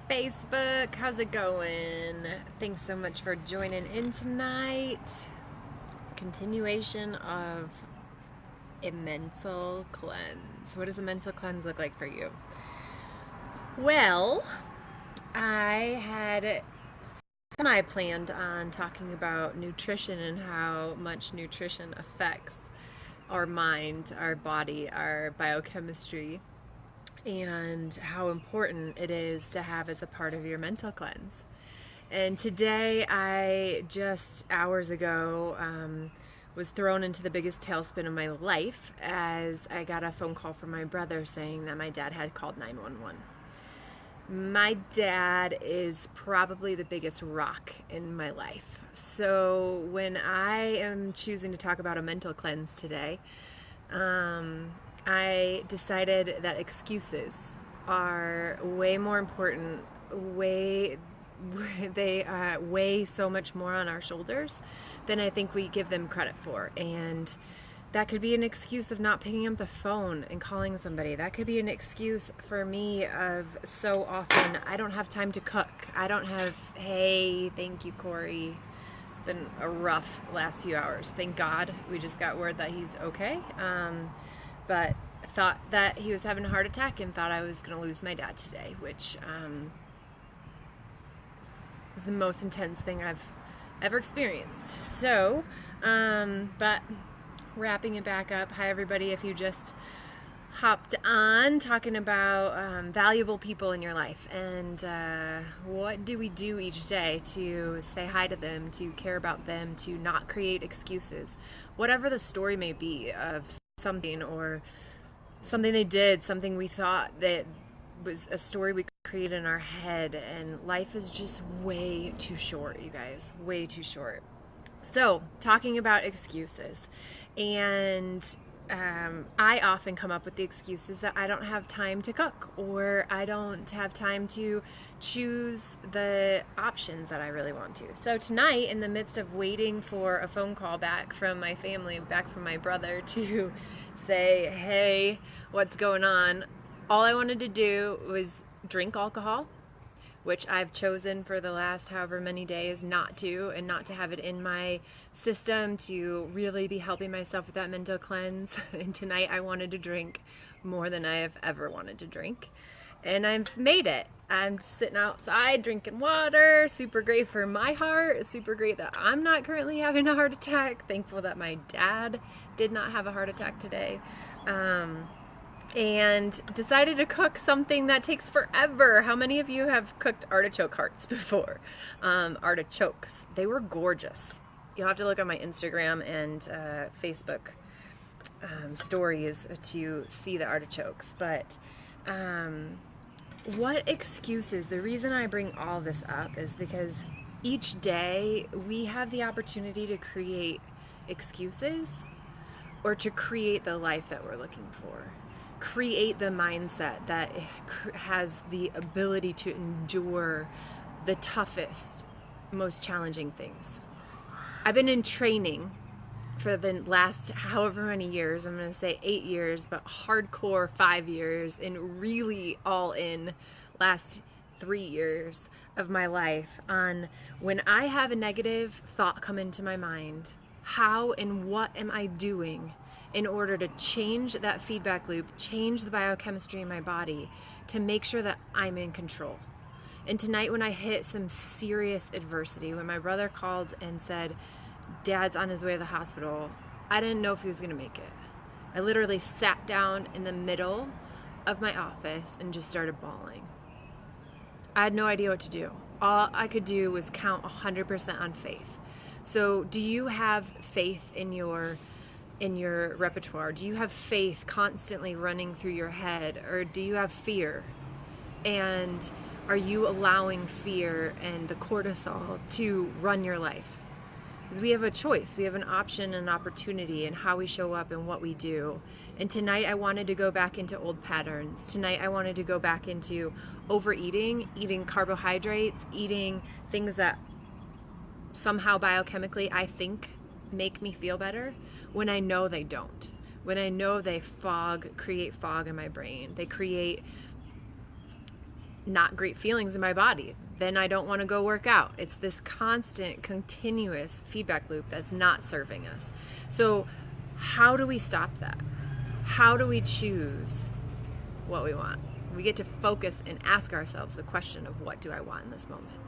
Facebook. How's it going? Thanks so much for joining in tonight. Continuation of a mental cleanse. What does a mental cleanse look like for you? Well, I had semi-planned on talking about nutrition and how much nutrition affects our mind, our body, our biochemistry, and how important it is to have as a part of your mental cleanse. And today, I just hours ago was thrown into the biggest tailspin of my life as I got a phone call from my brother saying that my dad had called 911. My dad is probably the biggest rock in my life. So when I am choosing to talk about a mental cleanse today, I decided that excuses are way more important, they weigh so much more on our shoulders than I think we give them credit for. And that could be an excuse of not picking up the phone and calling somebody. That could be an excuse for me of so often, I don't have time to cook. I don't have, hey, thank you, Corey. It's been a rough last few hours. Thank God we just got word that he's okay. But thought that he was having a heart attack and thought I was going to lose my dad today, which is the most intense thing I've ever experienced. So, but wrapping it back up, hi everybody, if you just hopped on, talking about valuable people in your life and what do we do each day to say hi to them, to care about them, to not create excuses, whatever the story may be of something or something they did, something we thought that was a story we created in our head. And life is just way too short, you guys, way too short. So talking about excuses, and I often come up with the excuses that I don't have time to cook, or I don't have time to choose the options that I really want to. So tonight, in the midst of waiting for a phone call back from my family, back from my brother to say, hey, what's going on? All I wanted to do was drink alcohol, which I've chosen for the last however many days not to, and not to have it in my system, to really be helping myself with that mental cleanse. And tonight I wanted to drink more than I have ever wanted to drink. And I've made it. I'm sitting outside drinking water, super great for my heart, super great that I'm not currently having a heart attack, thankful that my dad did not have a heart attack today. And decided to cook something that takes forever. How many of you have cooked artichoke hearts before? Artichokes. They were gorgeous. You'll have to look on my Instagram and Facebook stories to see the artichokes. But what excuses? The reason I bring all this up is because each day we have the opportunity to create excuses or to create the life that we're looking for. Create the mindset that has the ability to endure the toughest, most challenging things. I've been in training for the last however many years, I'm going to say 8 years, but hardcore 5 years, and really all in last 3 years of my life on when I have a negative thought come into my mind, how and what am I doing in order to change that feedback loop, change the biochemistry in my body to make sure that I'm in control. And tonight when I hit some serious adversity, when my brother called and said, Dad's on his way to the hospital, I didn't know if he was going to make it. I literally sat down in the middle of my office and just started bawling. I had no idea what to do. All I could do was count 100% on faith. So do you have faith in your repertoire? Do you have faith constantly running through your head, or do you have fear? And are you allowing fear and the cortisol to run your life? Because we have a choice, we have an option, an opportunity in how we show up and what we do. And tonight I wanted to go back into old patterns. Tonight I wanted to go back into overeating, eating carbohydrates, eating things that somehow biochemically I think make me feel better, when I know they don't. When I know they create fog in my brain. They create not great feelings in my body. Then I don't want to go work out. It's this constant, continuous feedback loop that's not serving us. So how do we stop that? How do we choose what we want? We get to focus and ask ourselves the question of, what do I want in this moment?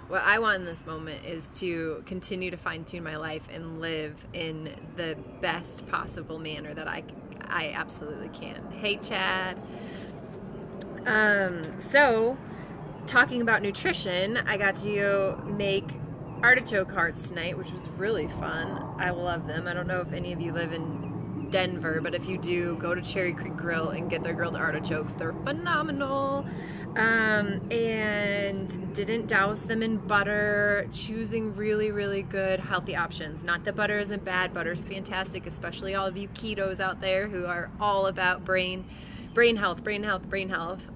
What I want in this moment is to continue to fine-tune my life and live in the best possible manner that I absolutely can. Hey, Chad. So talking about nutrition, I got to make artichoke hearts tonight, which was really fun. I love them. I don't know if any of you live in Denver, but if you do, go to Cherry Creek Grill and get their grilled artichokes. They're phenomenal. And didn't douse them in butter, choosing really, really good healthy options. Not that butter isn't bad, butter's fantastic, especially all of you ketos out there who are all about brain health,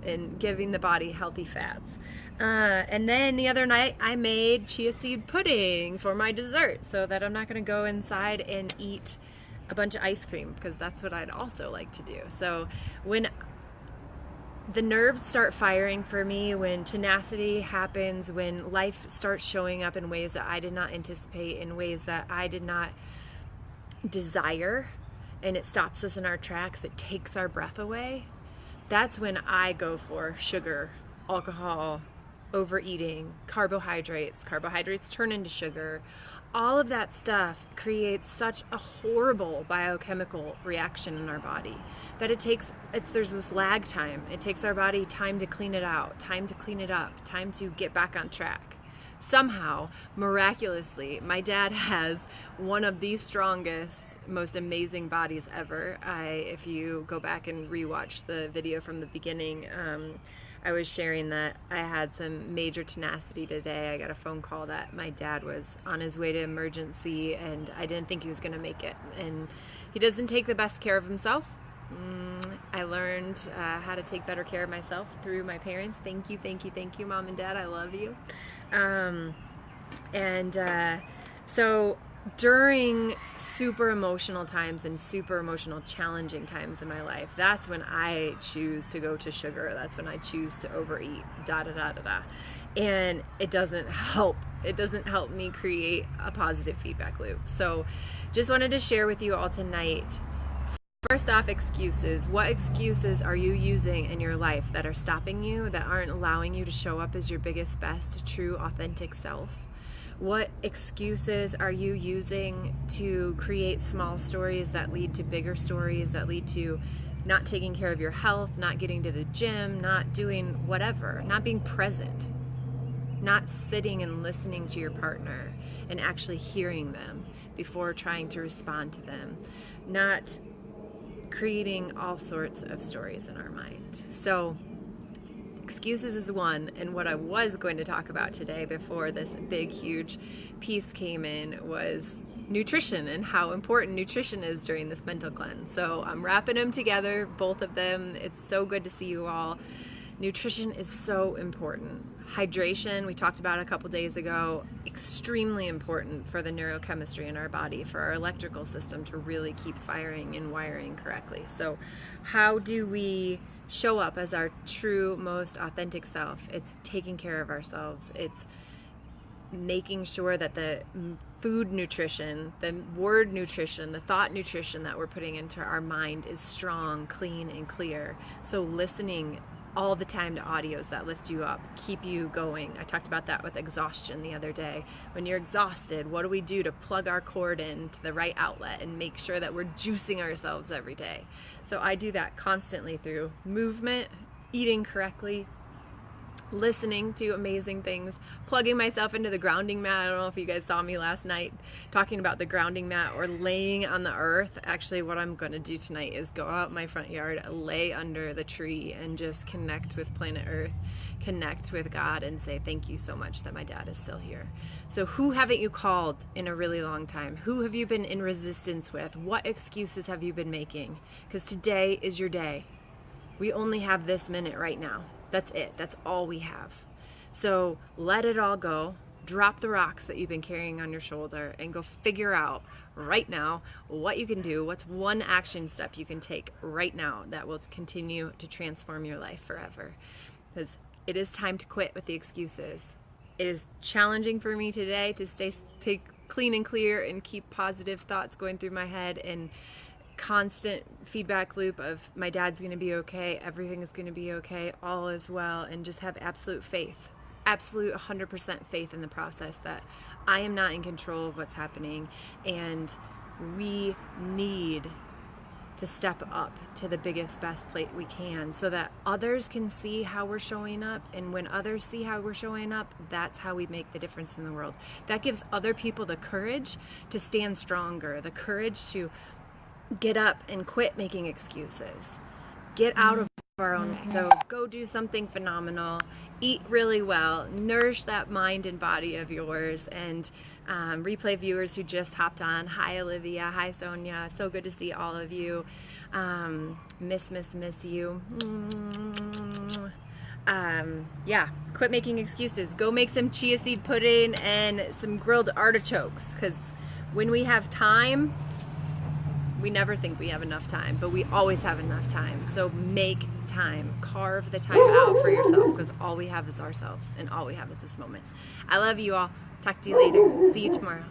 and giving the body healthy fats. And then the other night I made chia seed pudding for my dessert, so that I'm not going to go inside and eat a bunch of ice cream, because that's what I'd also like to do. So when the nerves start firing for me, when tenacity happens, when life starts showing up in ways that I did not anticipate, in ways that I did not desire, and it stops us in our tracks, it takes our breath away, that's when I go for sugar, alcohol, overeating, carbohydrates. Carbohydrates turn into sugar. All of that stuff creates such a horrible biochemical reaction in our body that there's this lag time. It takes our body time to clean it out, time to clean it up, time to get back on track. Somehow, miraculously, my dad has one of the strongest, most amazing bodies ever. If you go back and rewatch the video from the beginning, I was sharing that I had some major tenacity today. I got a phone call that my dad was on his way to emergency, and I didn't think he was going to make it. And he doesn't take the best care of himself. I learned how to take better care of myself through my parents. Thank you, Mom and Dad. I love you. So during super emotional times and super emotional challenging times in my life, that's when I choose to go to sugar. That's when I choose to overeat, and it doesn't help. It doesn't help me create a positive feedback loop. So just wanted to share with you all tonight. First off, excuses. What excuses are you using in your life that are stopping you, that aren't allowing you to show up as your biggest, best, true, authentic self? What excuses are you using to create small stories that lead to bigger stories, that lead to not taking care of your health, not getting to the gym, not doing whatever, not being present, not sitting and listening to your partner and actually hearing them before trying to respond to them, not creating all sorts of stories in our mind. So excuses is one, and what I was going to talk about today before this big, huge piece came in was nutrition and how important nutrition is during this mental cleanse. So I'm wrapping them together, both of them. It's so good to see you all. Nutrition is so important. Hydration, we talked about a couple days ago, extremely important for the neurochemistry in our body, for our electrical system to really keep firing and wiring correctly. So how do we show up as our true, most authentic self? It's taking care of ourselves. It's making sure that the food nutrition, the word nutrition, the thought nutrition that we're putting into our mind is strong, clean, and clear. So listening all the time to audios that lift you up, keep you going. I talked about that with exhaustion the other day. When you're exhausted, what do we do to plug our cord into the right outlet and make sure that we're juicing ourselves every day? So I do that constantly through movement, eating correctly, listening to amazing things, plugging myself into the grounding mat. I don't know if you guys saw me last night talking about the grounding mat or laying on the earth. Actually, what I'm going to do tonight is go out in my front yard, lay under the tree, and just connect with planet Earth, connect with God, and say thank you so much that my dad is still here. So who haven't you called in a really long time? Who have you been in resistance with? What excuses have you been making? Because today is your day. We only have this minute right now. That's it. That's all we have. So let it all go. Drop the rocks that you've been carrying on your shoulder and go figure out right now what you can do. What's one action step you can take right now that will continue to transform your life forever? Because It is time to quit with the excuses. It is challenging for me today to stay clean and clear and keep positive thoughts going through my head, and constant feedback loop of my dad's going to be okay, everything is going to be okay, all is well, and just have absolute faith, absolute 100% faith in the process that I am not in control of what's happening, and we need to step up to the biggest, best plate we can so that others can see how we're showing up. And when others see how we're showing up, that's how we make the difference in the world. That gives other people the courage to stand stronger, the courage to get up and quit making excuses, get out of our own way. So go do something phenomenal, eat really well, nourish that mind and body of yours. And replay viewers who just hopped on, hi Olivia, hi Sonia, so good to see all of you. Miss you. Yeah, quit making excuses. Go make some chia seed pudding and some grilled artichokes, because when we have time, we never think we have enough time, but we always have enough time. So make time, carve the time out for yourself, because all we have is ourselves, and all we have is this moment. I love you all. Talk to you later. See you tomorrow.